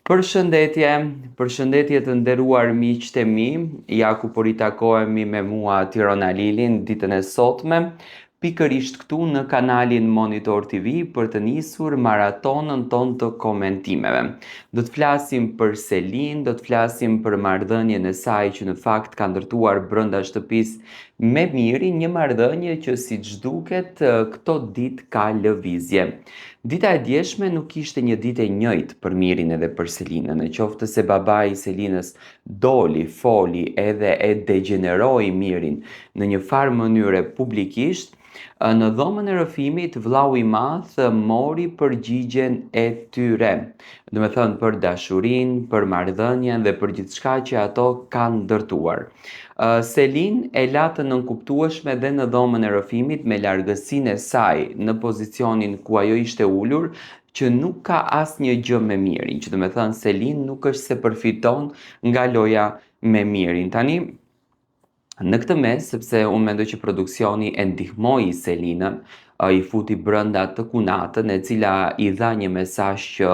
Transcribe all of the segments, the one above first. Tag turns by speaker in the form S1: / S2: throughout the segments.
S1: Përshëndetje, përshëndetje të nderuar miqtë e mi, ja ku po ritakohemi me mua Tirona Lilin ditën e sotme, pikërisht këtu në kanalin Monitor TV për të nisur maratonën tonë të komentimeve. Do të flasim për Selin, do të flasim për marrëdhënien e saj që në fakt ka ndërtuar brenda shtëpisë me Miri, një marrëdhënie që siç duket këto ditë ka lëvizje. Dita e djeshme nuk ishte një ditë e njëjtë për Mirin edhe për Selinën, në qoftë se babai i Selinës doli, foli edhe e degeneroi Mirin në një farë mënyre publikisht, në dhomën e rrëfimit vllau i madh mori përgjigjen e tyre. Do me thënë për dashurinë, për marrëdhënien dhe për gjithçka që ato kanë ndërtuar. Selin e la të nënkuptueshme dhe në dhomën e rrëfimit me largësinë e saj në pozicionin ku ajo ishte ulur, që nuk ka asnjë gjë me Mirin, që do me thënë Selin nuk është se përfiton nga loja me Mirin. Tani, në këtë mes, sepse unë mendoj që produksioni e ndihmoi Selinën, i futi brenda të kunatën e cila i dha një mesazh që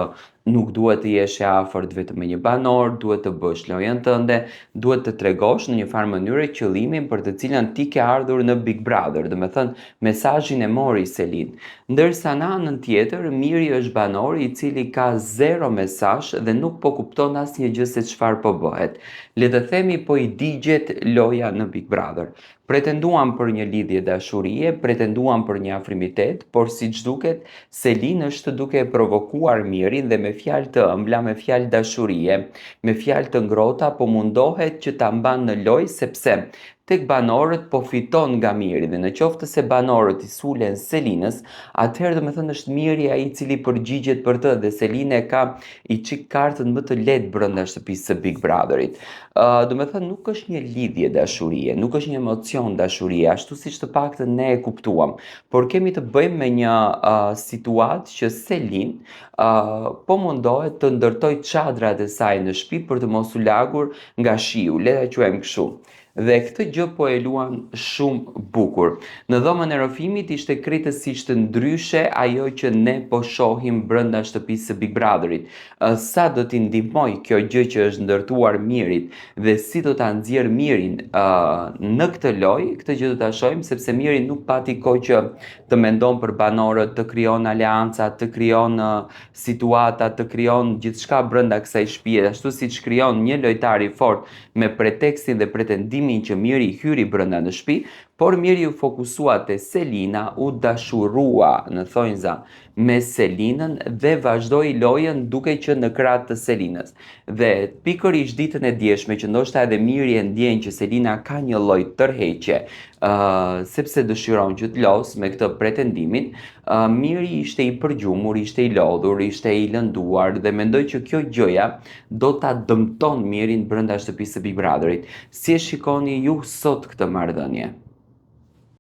S1: nuk duhet të jesh e afërt vetëm me një banor, duhet të bësh lojën tënde, duhet të tregosh në një farë mënyre qëllimin për të cilën ti ke ardhur në Big Brother, do me thënë mesazhin e mori Selin. Ndërsa në anën tjetër, Miri është banor i cili ka zero mesazh dhe nuk po kupton asnjë gjë se çfarë po bëhet. Le të themi po i digjet loja në Big Brother. Pretenduan për një lidhje dashurie, pretenduan për një afrimitet, por siç duket, Selin është duke e provokuar Mirin dhe me fjalë të ëmbla, me fjalë dashurie, me fjalë të ngrohta, po mundohet që ta mban në lojë sepse tek banorët po fiton nga Miri dhe në qoftë se banorët i sulen Selinës, atëherë do me thënë është Miri ai i cili përgjigjet për të dhe Selina e ka i çik kartën më të lehtë brenda shtëpisë së Big Brotherit. Do me thënë nuk është një lidhje dashurie, nuk është një emocion dashurie, ashtu siç të paktën ne e kuptuam, por kemi të bëjmë me një situatë që Selin po mundohet të ndërtoj çadrat e saj në shtëpi për të mos u lagur nga shiu, le ta quajmë kështu. Dhe këtë gjë po e luan shumë bukur. Në dhomën e rrëfimit ishte krejtësisht ndryshe ajo që ne po shohim brenda shtëpisë së Big Brotherit. Sa do t'i ndihmoj kjo gjë që është ndërtuar Mirit dhe si do ta nxjerr Mirin në këtë lojë, këtë gjë do ta shohim sepse Miri nuk pati kohë që të mendon për banorët, të krijon aleanca, të krijon situata, të krijon gjithçka brenda kësaj shtëpie, ashtu siç krijon një lojtar i fortë me pretekstin dhe pretendimin që Miri hyri brenda në shtëpi, por Miri u fokusua te Selina, u dashurua në thonjza me Selinën dhe vazhdoi lojën duke qenë në krah të Selinës. Dhe pikërisht ditën e djeshme që ndoshta edhe Miri e ndjen që Selina ka një lloj tërheqje, sepse dëshiron që të los me këtë pretendimin, Miri ishte i përgjumur, ishte i lodhur, ishte i lënduar dhe mendoj që kjo gjëja do ta dëmton Mirin brenda shtëpisë së Big Brotherit. Si e shikoni ju sot këtë marrëdhënie?